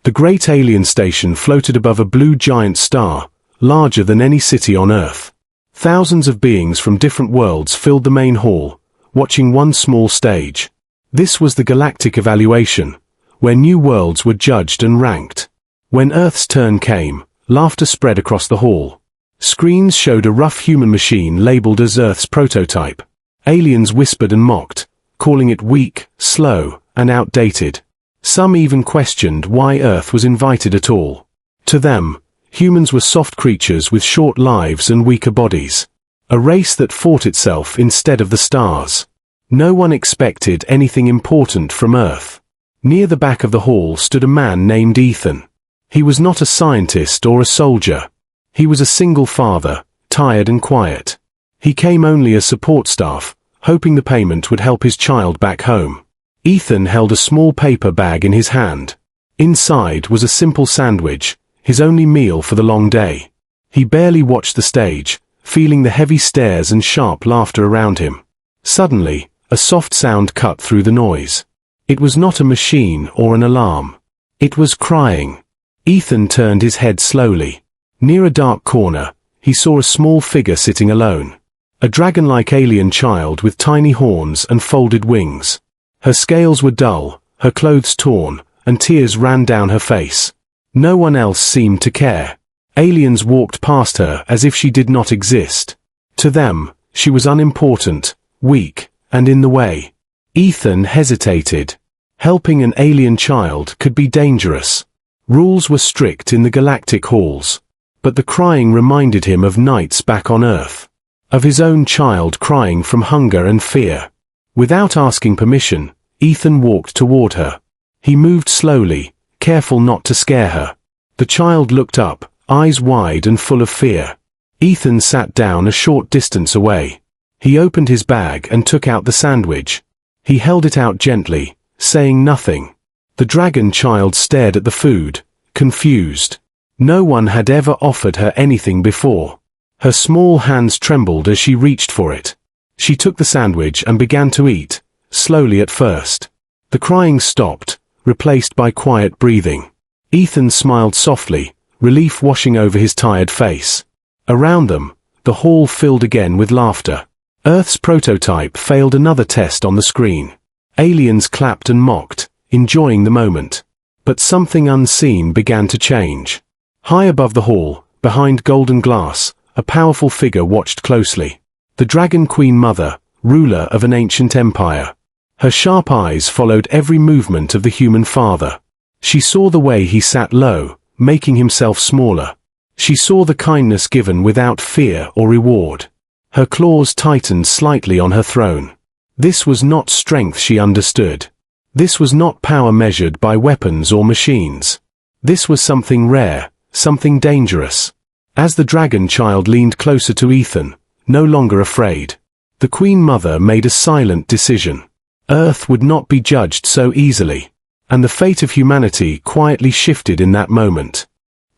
The great alien station floated above a blue giant star, larger than any city on Earth. Thousands of beings from different worlds filled the main hall, watching one small stage. This was the Galactic evaluation, where new worlds were judged and ranked. When Earth's turn came, laughter spread across the hall. Screens showed a rough human machine labeled as Earth's prototype. Aliens whispered and mocked, calling it weak, slow, and outdated. Some even questioned why Earth was invited at all. To them, humans were soft creatures with short lives and weaker bodies. A race that fought itself instead of the stars. No one expected anything important from Earth. Near the back of the hall stood a man named Ethan. He was not a scientist or a soldier. He was a single father, tired and quiet. He came only as support staff, hoping the payment would help his child back home. Ethan held a small paper bag in his hand. Inside was a simple sandwich, his only meal for the long day. He barely watched the stage, feeling the heavy stares and sharp laughter around him. Suddenly, a soft sound cut through the noise. It was not a machine or an alarm. It was crying. Ethan turned his head slowly. Near a dark corner, he saw a small figure sitting alone. A dragon-like alien child with tiny horns and folded wings. Her scales were dull, her clothes torn, and tears ran down her face. No one else seemed to care. Aliens walked past her as if she did not exist. To them, she was unimportant, weak, and in the way. Ethan hesitated. Helping an alien child could be dangerous. Rules were strict in the Galactic halls. But the crying reminded him of nights back on Earth. Of his own child crying from hunger and fear. Without asking permission, Ethan walked toward her. He moved slowly, careful not to scare her. The child looked up, eyes wide and full of fear. Ethan sat down a short distance away. He opened his bag and took out the sandwich. He held it out gently, saying nothing. The dragon child stared at the food, confused. No one had ever offered her anything before. Her small hands trembled as she reached for it. She took the sandwich and began to eat, slowly at first. The crying stopped, replaced by quiet breathing. Ethan smiled softly, relief washing over his tired face. Around them, the hall filled again with laughter. Earth's prototype failed another test on the screen. Aliens clapped and mocked, enjoying the moment. But something unseen began to change. High above the hall, behind golden glass, a powerful figure watched closely. The Dragon Queen Mother, ruler of an ancient empire. Her sharp eyes followed every movement of the human father. She saw the way he sat low, making himself smaller. She saw the kindness given without fear or reward. Her claws tightened slightly on her throne. This was not strength, she understood. This was not power measured by weapons or machines. This was something rare, something dangerous. As the dragon child leaned closer to Ethan, no longer afraid, the Queen Mother made a silent decision. Earth would not be judged so easily, and the fate of humanity quietly shifted in that moment.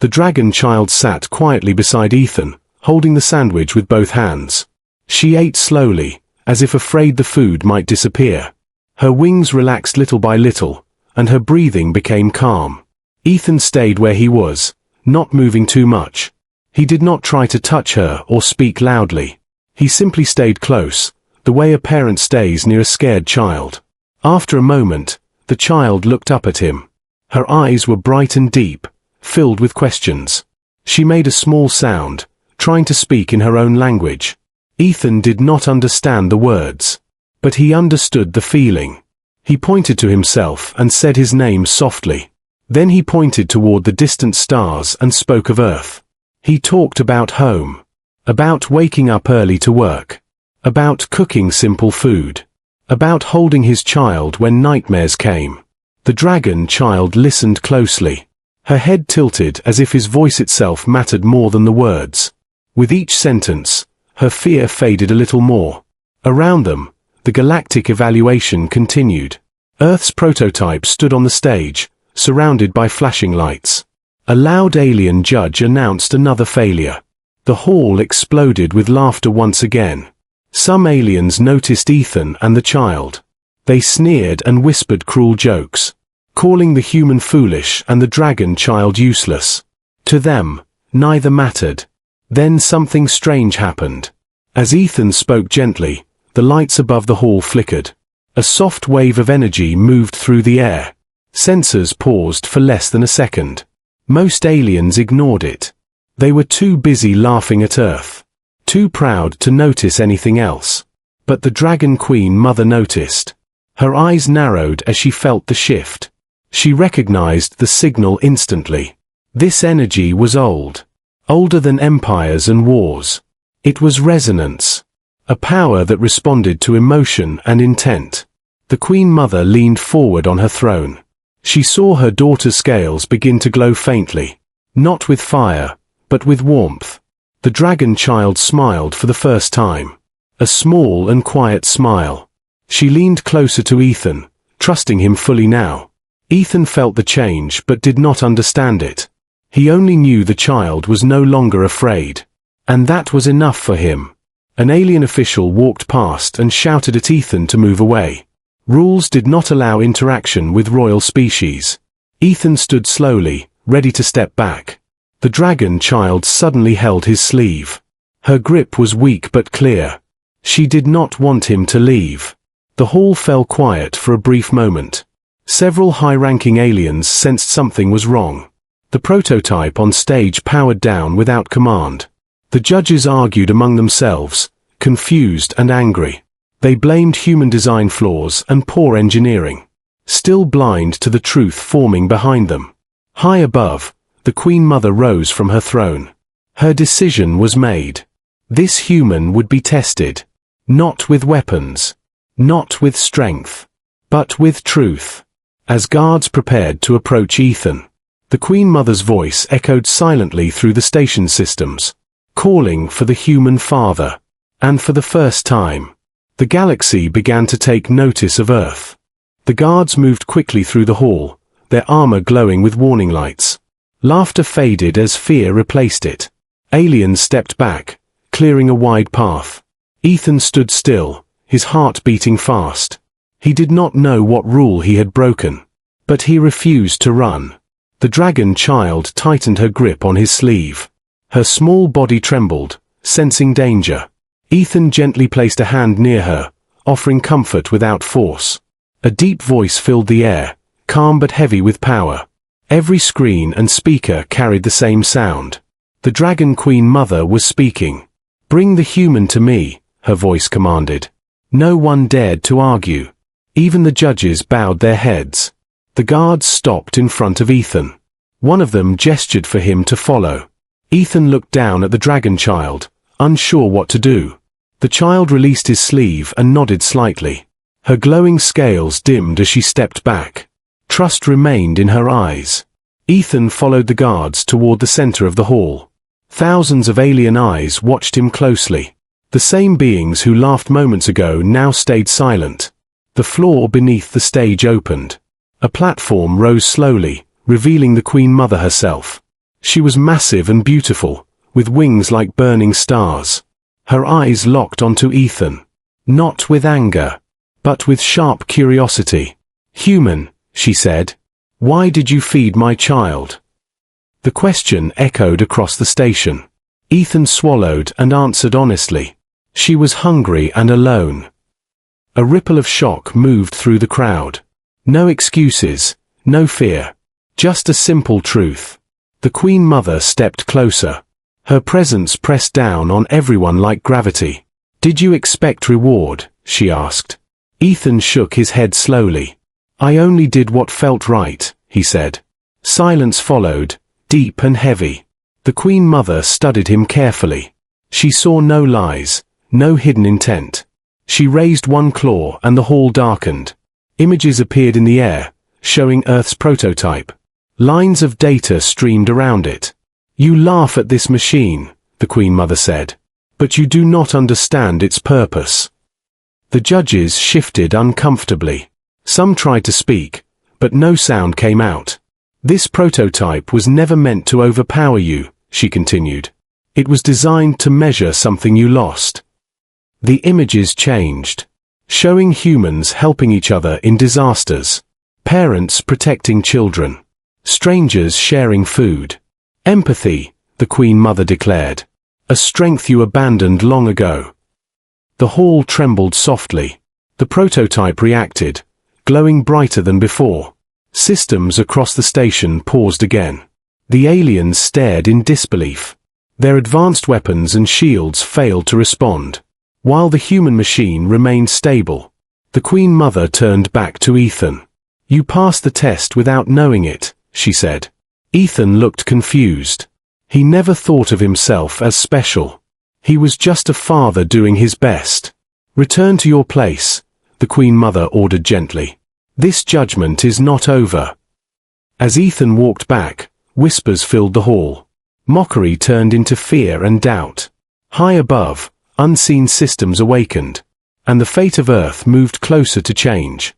The dragon child sat quietly beside Ethan, holding the sandwich with both hands. She ate slowly, as if afraid the food might disappear. Her wings relaxed little by little, and her breathing became calm. Ethan stayed where he was, not moving too much. He did not try to touch her or speak loudly. He simply stayed close, the way a parent stays near a scared child. After a moment, the child looked up at him. Her eyes were bright and deep, filled with questions. She made a small sound, trying to speak in her own language. Ethan did not understand the words, but he understood the feeling. He pointed to himself and said his name softly. Then he pointed toward the distant stars and spoke of Earth. He talked about home, about waking up early to work, about cooking simple food, about holding his child when nightmares came. The dragon child listened closely. Her head tilted as if his voice itself mattered more than the words. With each sentence, her fear faded a little more. Around them, the galactic evaluation continued. Earth's prototype stood on the stage, surrounded by flashing lights. A loud alien judge announced another failure. The hall exploded with laughter once again. Some aliens noticed Ethan and the child. They sneered and whispered cruel jokes. calling the human foolish and the dragon child useless. To them, neither mattered. Then something strange happened. As Ethan spoke gently, the lights above the hall flickered. A soft wave of energy moved through the air. Sensors paused for less than a second. Most aliens ignored it. They were too busy laughing at Earth. Too proud to notice anything else. But the Dragon Queen Mother noticed. Her eyes narrowed as she felt the shift. She recognized the signal instantly. This energy was old. Older than empires and wars. It was resonance. A power that responded to emotion and intent. The Queen Mother leaned forward on her throne. She saw her daughter's scales begin to glow faintly. Not with fire, but with warmth. The dragon child smiled for the first time. A small and quiet smile. She leaned closer to Ethan, trusting him fully now. Ethan felt the change but did not understand it. He only knew the child was no longer afraid. And that was enough for him. An alien official walked past and shouted at Ethan to move away. Rules did not allow interaction with royal species. Ethan stood slowly, ready to step back. The dragon child suddenly held his sleeve. Her grip was weak but clear. She did not want him to leave. The hall fell quiet for a brief moment. Several high-ranking aliens sensed something was wrong. The prototype on stage powered down without command. The judges argued among themselves, confused and angry. They blamed human design flaws and poor engineering, still blind to the truth forming behind them. High above, the Queen Mother rose from her throne. Her decision was made. This human would be tested. Not with weapons. Not with strength. But with truth. As guards prepared to approach Ethan, the Queen Mother's voice echoed silently through the station systems, calling for the human father. And for the first time, the galaxy began to take notice of Earth. The guards moved quickly through the hall, their armor glowing with warning lights. Laughter faded as fear replaced it. Aliens stepped back, clearing a wide path. Ethan stood still, his heart beating fast. He did not know what rule he had broken. But he refused to run. The dragon child tightened her grip on his sleeve. Her small body trembled, sensing danger. Ethan gently placed a hand near her, offering comfort without force. A deep voice filled the air, calm but heavy with power. Every screen and speaker carried the same sound. The Dragon Queen Mother was speaking. "Bring the human to me," her voice commanded. No one dared to argue. Even the judges bowed their heads. The guards stopped in front of Ethan. One of them gestured for him to follow. Ethan looked down at the dragon child, unsure what to do. The child released his sleeve and nodded slightly. Her glowing scales dimmed as she stepped back. Trust remained in her eyes. Ethan followed the guards toward the center of the hall. Thousands of alien eyes watched him closely. The same beings who laughed moments ago now stayed silent. The floor beneath the stage opened. A platform rose slowly, revealing the Queen Mother herself. She was massive and beautiful, with wings like burning stars. Her eyes locked onto Ethan. Not with anger, but with sharp curiosity. "Human," she said. "Why did you feed my child?" The question echoed across the station. Ethan swallowed and answered honestly. She was hungry and alone. A ripple of shock moved through the crowd. No excuses, no fear. Just a simple truth. The Queen Mother stepped closer. Her presence pressed down on everyone like gravity. "Did you expect reward?" she asked. Ethan shook his head slowly. "I only did what felt right," he said. Silence followed, deep and heavy. The Queen Mother studied him carefully. She saw no lies, no hidden intent. She raised one claw and the hall darkened. Images appeared in the air, showing Earth's prototype. Lines of data streamed around it. "You laugh at this machine," the Queen Mother said, "but you do not understand its purpose." The judges shifted uncomfortably. Some tried to speak, but no sound came out. "This prototype was never meant to overpower you," she continued. "It was designed to measure something you lost." The images changed, showing humans helping each other in disasters. Parents protecting children. Strangers sharing food. Empathy, the Queen Mother declared. A strength you abandoned long ago. The hall trembled softly. The prototype reacted, glowing brighter than before. Systems across the station paused again. The aliens stared in disbelief. Their advanced weapons and shields failed to respond. While the human machine remained stable, the Queen Mother turned back to Ethan. "You passed the test without knowing it," she said. Ethan looked confused. He never thought of himself as special. He was just a father doing his best. "Return to your place," the Queen Mother ordered gently. "This judgment is not over." As Ethan walked back, whispers filled the hall. Mockery turned into fear and doubt. High above, unseen systems awakened, and the fate of Earth moved closer to change.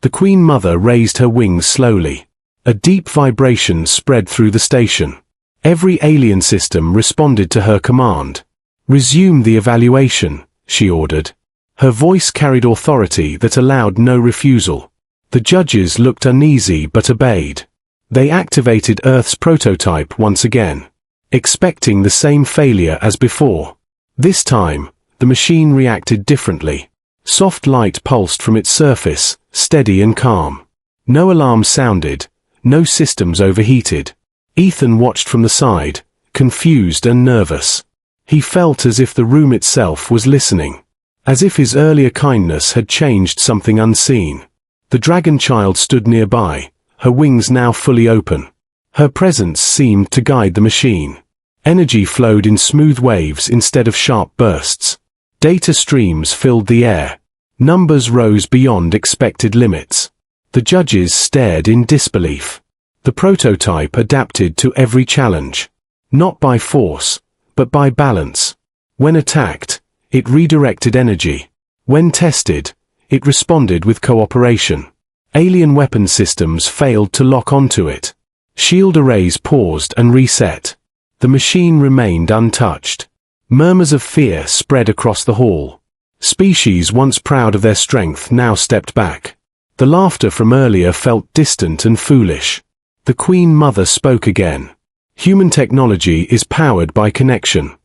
The Queen Mother raised her wings slowly. A deep vibration spread through the station. Every alien system responded to her command. "Resume the evaluation," she ordered. Her voice carried authority that allowed no refusal. The judges looked uneasy but obeyed. They activated Earth's prototype once again, expecting the same failure as before. This time, the machine reacted differently. Soft light pulsed from its surface, steady and calm. No alarm sounded, no systems overheated. Ethan watched from the side, confused and nervous. He felt as if the room itself was listening, as if his earlier kindness had changed something unseen. The dragon child stood nearby, her wings now fully open. Her presence seemed to guide the machine. Energy flowed in smooth waves instead of sharp bursts. Data streams filled the air. Numbers rose beyond expected limits. The judges stared in disbelief. The prototype adapted to every challenge. Not by force, but by balance. When attacked, it redirected energy. When tested, it responded with cooperation. Alien weapon systems failed to lock onto it. Shield arrays paused and reset. The machine remained untouched. Murmurs of fear spread across the hall. Species once proud of their strength now stepped back. The laughter from earlier felt distant and foolish. The Queen Mother spoke again. "Human technology is powered by connection.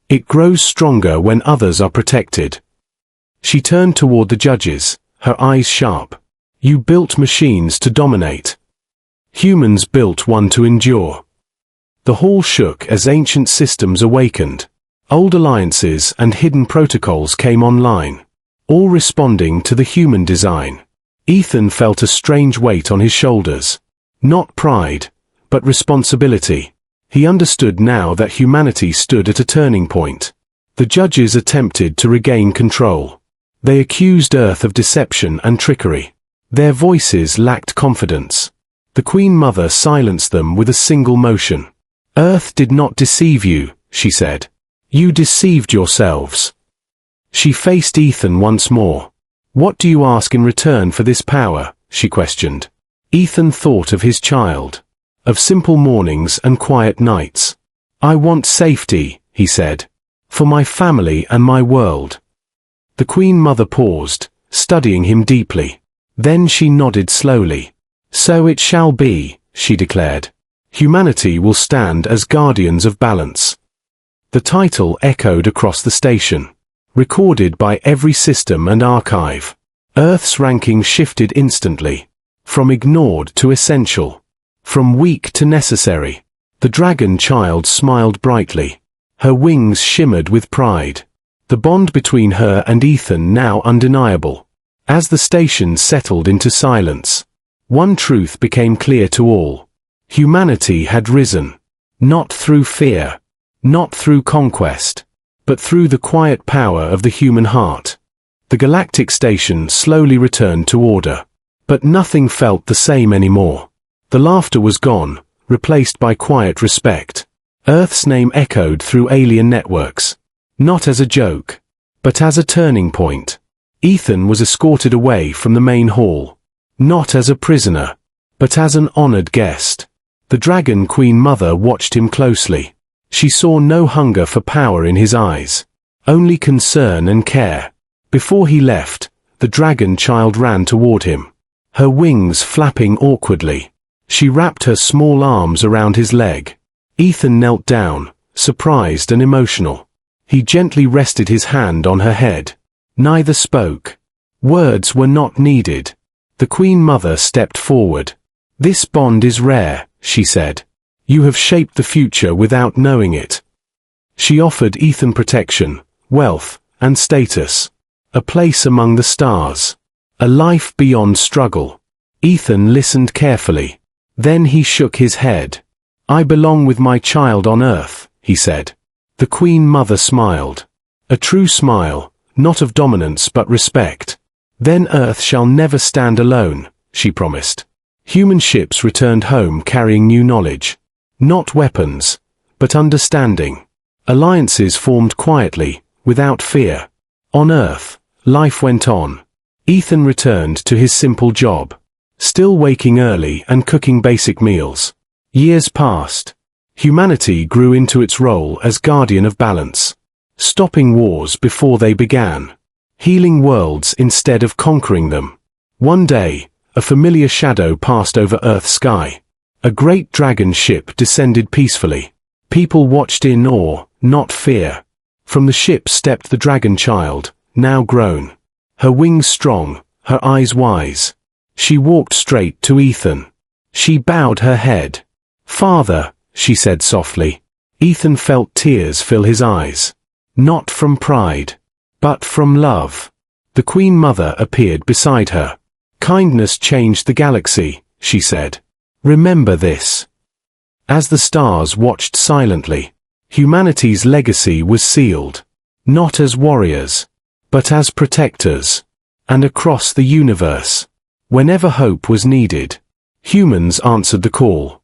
It grows stronger when others are protected." She turned toward the judges, her eyes sharp. "You built machines to dominate. Humans built one to endure." The hall shook as ancient systems awakened. Old alliances and hidden protocols came online, all responding to the human design. Ethan felt a strange weight on his shoulders. Not pride, but responsibility. He understood now that humanity stood at a turning point. The judges attempted to regain control. They accused Earth of deception and trickery. Their voices lacked confidence. The Queen Mother silenced them with a single motion. "Earth did not deceive you," she said. "You deceived yourselves." She faced Ethan once more. "What do you ask in return for this power?" she questioned. Ethan thought of his child, of simple mornings and quiet nights. "I want safety," he said, "for my family and my world." The Queen Mother paused, studying him deeply. Then she nodded slowly. "So it shall be," she declared. "Humanity will stand as guardians of balance." The title echoed across the station, recorded by every system and archive. Earth's ranking shifted instantly, from ignored to essential, from weak to necessary. The dragon child smiled brightly. Her wings shimmered with pride. The bond between her and Ethan now undeniable. As the station settled into silence, one truth became clear to all. Humanity had risen, not through fear, not through conquest, but through the quiet power of the human heart. The Galactic station slowly returned to order. But nothing felt the same anymore. The laughter was gone, replaced by quiet respect. Earth's name echoed through alien networks. Not as a joke, but as a turning point. Ethan was escorted away from the main hall. Not as a prisoner, but as an honored guest. The Dragon Queen Mother watched him closely. She saw no hunger for power in his eyes, only concern and care. Before he left, the dragon child ran toward him. her wings flapping awkwardly. She wrapped her small arms around his leg. Ethan knelt down, surprised and emotional. He gently rested his hand on her head. Neither spoke. Words were not needed. The Queen Mother stepped forward. "This bond is rare," she said. "You have shaped the future without knowing it." She offered Ethan protection, wealth, and status. A place among the stars. A life beyond struggle. Ethan listened carefully. Then he shook his head. "I belong with my child on Earth," he said. The Queen Mother smiled. A true smile, not of dominance but respect. "Then Earth shall never stand alone," she promised. Human ships returned home carrying new knowledge. Not weapons, but understanding. Alliances formed quietly, without fear. On Earth, life went on. Ethan returned to his simple job. Still waking early and cooking basic meals. Years passed. Humanity grew into its role as guardian of balance. Stopping wars before they began. Healing worlds instead of conquering them. One day, a familiar shadow passed over Earth's sky. A great dragon ship descended peacefully. People watched in awe, not fear. From the ship stepped the dragon child, now grown. Her wings strong, her eyes wise. She walked straight to Ethan. She bowed her head. "Father," she said softly. Ethan felt tears fill his eyes. Not from pride, but from love. The Queen Mother appeared beside her. "Kindness changed the galaxy," she said. "Remember this." As the stars watched silently, humanity's legacy was sealed. Not as warriors, but as protectors. And across the universe, whenever hope was needed, humans answered the call.